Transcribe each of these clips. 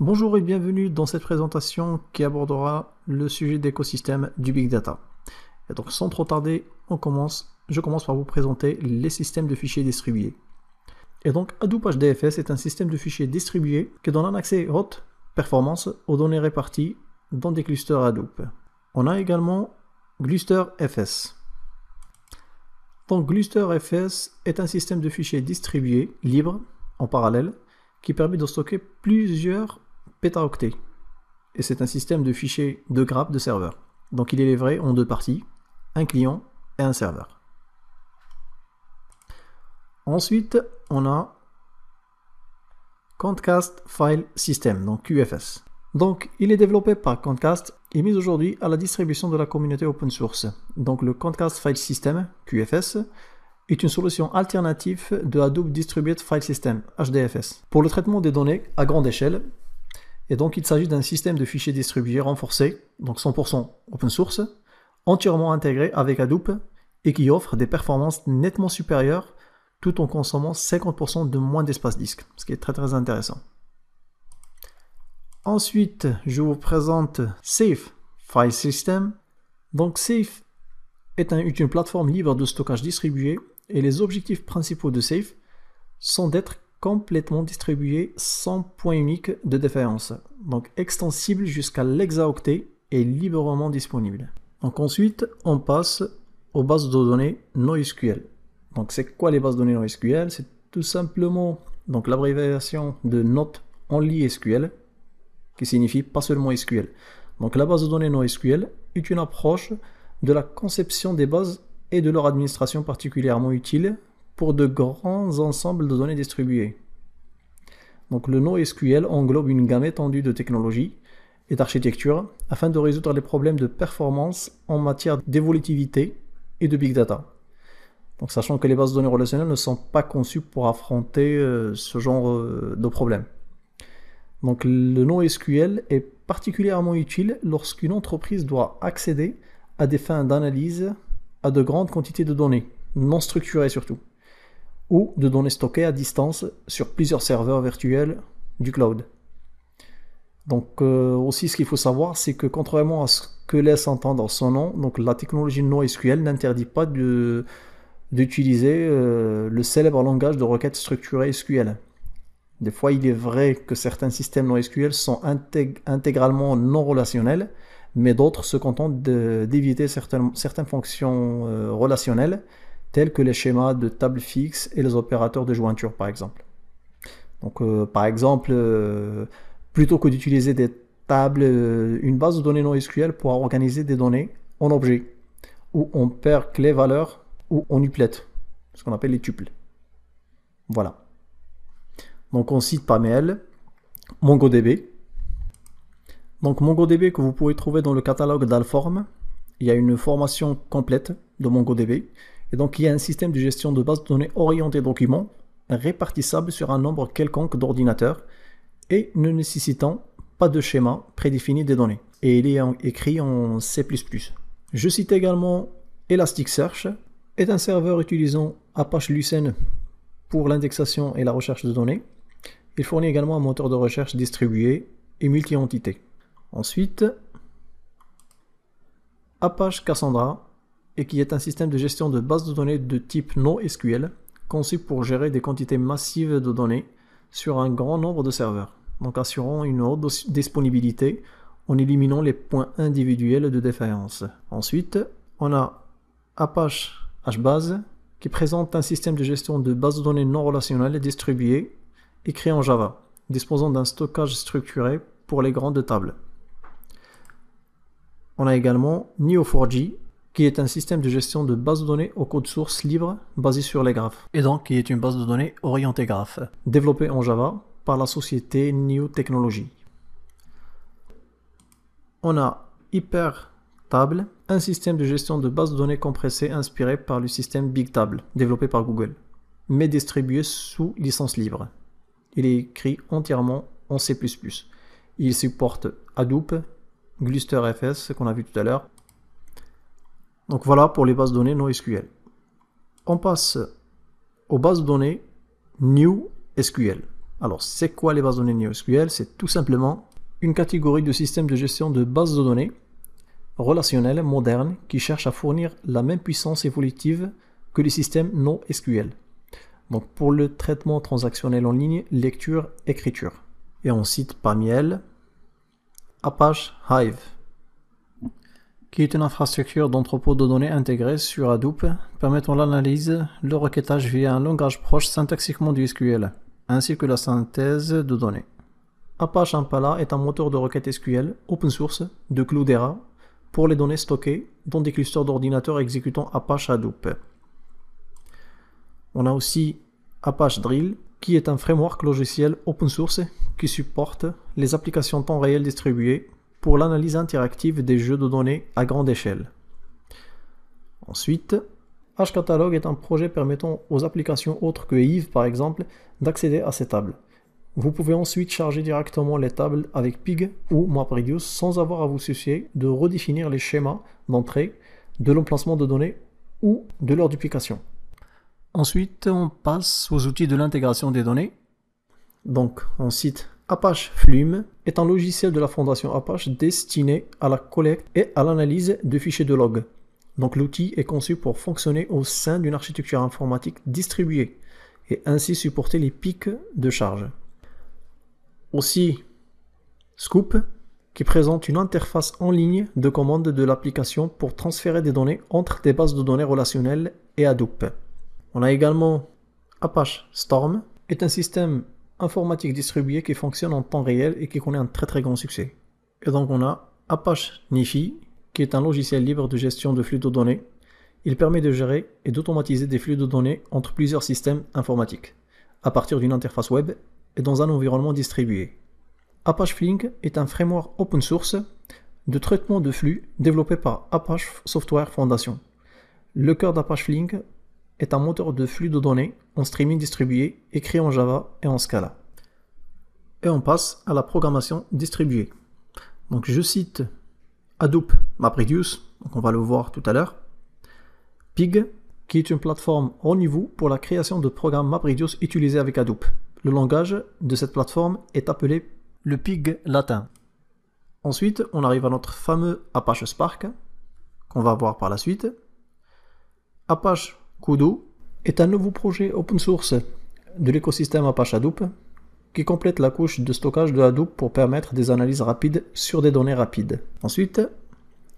Bonjour et bienvenue dans cette présentation qui abordera le sujet d'écosystème du Big Data. Et donc sans trop tarder, je commence par vous présenter les systèmes de fichiers distribués. Et donc Hadoop HDFS est un système de fichiers distribués qui donne un accès haute performance aux données réparties dans des clusters Hadoop. On a également GlusterFS. Donc GlusterFS est un système de fichiers distribués, libre, en parallèle, qui permet de stocker plusieurs pétaoctets. Et c'est un système de fichiers de grappes de serveurs. Donc il est livré en deux parties, un client et un serveur. Ensuite, on a Quantcast File System, donc QFS. Donc il est développé par Quantcast et mis aujourd'hui à la distribution de la communauté open source. Donc le Quantcast File System, QFS, est une solution alternative de Hadoop Distributed File System, HDFS, pour le traitement des données à grande échelle. Et donc il s'agit d'un système de fichiers distribués renforcé, donc 100% open source, entièrement intégré avec Hadoop et qui offre des performances nettement supérieures tout en consommant 50% de moins d'espace disque, ce qui est très intéressant. Ensuite, je vous présente Safe File System. Donc Safe est une plateforme libre de stockage distribué et les objectifs principaux de Safe sont d'être complètement distribué sans point unique de défaillance, donc extensible jusqu'à l'hexaoctet et librement disponible. Donc ensuite, on passe aux bases de données NoSQL. Donc c'est quoi les bases de données NoSQL? C'est tout simplement donc l'abréviation de Not Only SQL, qui signifie pas seulement SQL. Donc la base de données NoSQL est une approche de la conception des bases et de leur administration particulièrement utile pour de grands ensembles de données distribuées. Donc le NoSQL englobe une gamme étendue de technologies et d'architecture afin de résoudre les problèmes de performance en matière d'évolutivité et de big data. Donc sachant que les bases de données relationnelles ne sont pas conçues pour affronter ce genre de problème. Donc le NoSQL est particulièrement utile lorsqu'une entreprise doit accéder à des fins d'analyse à de grandes quantités de données, non structurées surtout, ou de données stockées à distance sur plusieurs serveurs virtuels du cloud. Donc aussi ce qu'il faut savoir, c'est que contrairement à ce que laisse entendre son nom, donc la technologie NoSQL n'interdit pas d'utiliser le célèbre langage de requête structurée SQL. Des fois, il est vrai que certains systèmes NoSQL sont intégralement non relationnels, mais d'autres se contentent d'éviter certaines fonctions relationnelles, telles que les schémas de table fixe et les opérateurs de jointure, par exemple. Donc, par exemple, plutôt que d'utiliser des tables, une base de données NoSQL pourra organiser des données en objets, ou en paires clés-valeurs, ou en uplettes, ce qu'on appelle les tuples. Voilà. Donc on cite parmi elles MongoDB. Donc MongoDB que vous pouvez trouver dans le catalogue d'Alform. Il y a une formation complète de MongoDB. Et donc il y a un système de gestion de base de données orienté documents, répartissable sur un nombre quelconque d'ordinateurs et ne nécessitant pas de schéma prédéfini des données. Et il est écrit en C++. Je cite également Elasticsearch, est un serveur utilisant Apache Lucene pour l'indexation et la recherche de données. Il fournit également un moteur de recherche distribué et multi-entité. Ensuite, Apache Cassandra, et qui est un système de gestion de base de données de type NoSQL, conçu pour gérer des quantités massives de données sur un grand nombre de serveurs, donc assurant une haute disponibilité en éliminant les points individuels de défaillance. Ensuite, on a Apache HBase, qui présente un système de gestion de base de données non relationnelles distribuées écrit en Java, disposant d'un stockage structuré pour les grandes tables. On a également Neo4j, qui est un système de gestion de base de données au code source libre basé sur les graphes, et donc qui est une base de données orientée graphe, développée en Java par la société Neo Technology. On a Hypertable, un système de gestion de base de données compressée inspiré par le système Bigtable, développé par Google, mais distribué sous licence libre. Il est écrit entièrement en C++. Il supporte Hadoop, GlusterFS, ce qu'on a vu tout à l'heure. Donc voilà pour les bases de données NoSQL. On passe aux bases de données NewSQL. Alors, c'est quoi les bases de données NoSQL? C'est tout simplement une catégorie de systèmes de gestion de bases de données relationnelles modernes qui cherchent à fournir la même puissance évolutive que les systèmes non SQL. Donc, pour le traitement transactionnel en ligne, lecture, écriture. Et on cite parmi elles Apache Hive, qui est une infrastructure d'entrepôt de données intégrée sur Hadoop, permettant l'analyse, le requêtage via un langage proche syntaxiquement du SQL, ainsi que la synthèse de données. Apache Impala est un moteur de requête SQL open source de Cloudera pour les données stockées dans des clusters d'ordinateurs exécutant Apache Hadoop. On a aussi Apache Drill, qui est un framework logiciel open source qui supporte les applications temps réel distribuées pour l'analyse interactive des jeux de données à grande échelle. Ensuite, HCatalog est un projet permettant aux applications autres que Hive par exemple d'accéder à ces tables. Vous pouvez ensuite charger directement les tables avec Pig ou MapReduce sans avoir à vous soucier de redéfinir les schémas d'entrée, de l'emplacement de données ou de leur duplication. Ensuite, on passe aux outils de l'intégration des données. Donc, on cite Apache Flume est un logiciel de la fondation Apache destiné à la collecte et à l'analyse de fichiers de log. Donc, l'outil est conçu pour fonctionner au sein d'une architecture informatique distribuée et ainsi supporter les pics de charge. Aussi, Scoop, qui présente une interface en ligne de commande de l'application pour transférer des données entre des bases de données relationnelles et Hadoop. On a également Apache Storm, est un système informatique distribué qui fonctionne en temps réel et qui connaît un très grand succès. Et donc on a Apache Nifi, qui est un logiciel libre de gestion de flux de données. Il permet de gérer et d'automatiser des flux de données entre plusieurs systèmes informatiques, à partir d'une interface web et dans un environnement distribué. Apache Flink est un framework open source de traitement de flux développé par Apache Software Foundation. Le cœur d'Apache Flink est un moteur de flux de données en streaming distribué écrit en Java et en Scala. Et on passe à la programmation distribuée. Donc je cite Hadoop MapReduce, donc on va le voir tout à l'heure. Pig, qui est une plateforme haut niveau pour la création de programmes MapReduce utilisés avec Hadoop. Le langage de cette plateforme est appelé le Pig latin. Ensuite, on arrive à notre fameux Apache Spark, qu'on va voir par la suite. Apache Kudu est un nouveau projet open source de l'écosystème Apache Hadoop qui complète la couche de stockage de Hadoop pour permettre des analyses rapides sur des données rapides. Ensuite,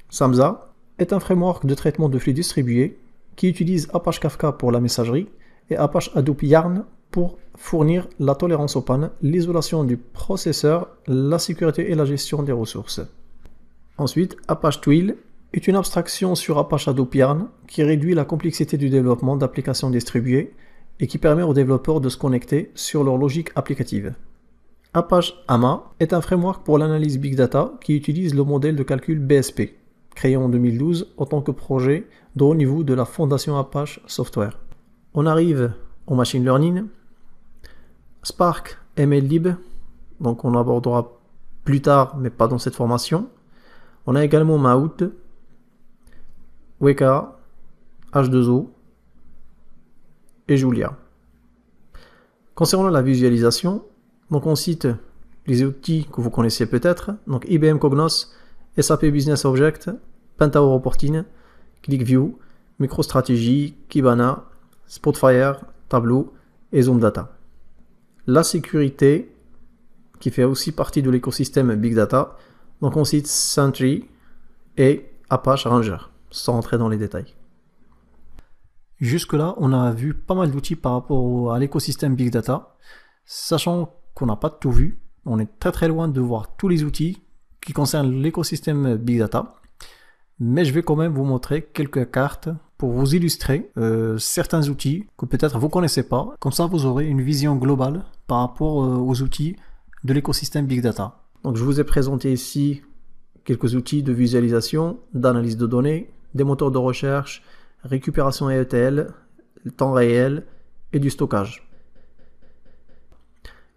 Samza est un framework de traitement de flux distribué qui utilise Apache Kafka pour la messagerie et Apache Hadoop Yarn pour fournir la tolérance aux pannes, l'isolation du processeur, la sécurité et la gestion des ressources. Ensuite, Apache Twill est une abstraction sur Apache Hadoop Yarn qui réduit la complexité du développement d'applications distribuées et qui permet aux développeurs de se connecter sur leur logique applicative. Apache AMA est un framework pour l'analyse Big Data qui utilise le modèle de calcul BSP, créé en 2012 en tant que projet de haut niveau de la fondation Apache Software. On arrive au machine learning. Spark MLlib, donc on abordera plus tard mais pas dans cette formation. On a également Maout, Weka, H2O et Julia. Concernant la visualisation, donc on cite les outils que vous connaissez peut-être, donc IBM Cognos, SAP Business Object, Pentaho Reporting, ClickView, MicroStrategy, Kibana, Spotfire, Tableau et Zoom Data. La sécurité, qui fait aussi partie de l'écosystème Big Data, donc on cite Sentry et Apache Ranger, sans rentrer dans les détails. Jusque-là, on a vu pas mal d'outils par rapport à l'écosystème Big Data, sachant qu'on n'a pas tout vu, on est très loin de voir tous les outils qui concernent l'écosystème Big Data, mais je vais quand même vous montrer quelques cartes pour vous illustrer certains outils que peut-être vous ne connaissez pas, comme ça vous aurez une vision globale par rapport aux outils de l'écosystème Big Data. Donc je vous ai présenté ici quelques outils de visualisation, d'analyse de données, des moteurs de recherche, récupération ETL, temps réel et du stockage.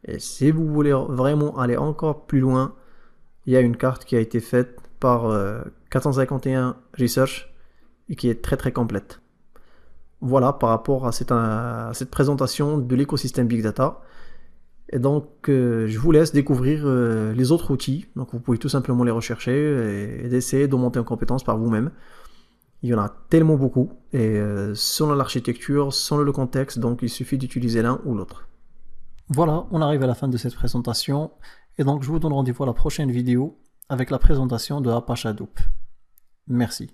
Et si vous voulez vraiment aller encore plus loin, il y a une carte qui a été faite par 451 Research et qui est très complète. Voilà par rapport à cette présentation de l'écosystème Big Data. Et donc, je vous laisse découvrir les autres outils. Donc, vous pouvez tout simplement les rechercher et d'essayer de monter en compétence par vous-même. Il y en a tellement beaucoup, et selon l'architecture, selon le contexte, donc il suffit d'utiliser l'un ou l'autre. Voilà, on arrive à la fin de cette présentation, et donc je vous donne rendez-vous à la prochaine vidéo avec la présentation de Apache Hadoop. Merci.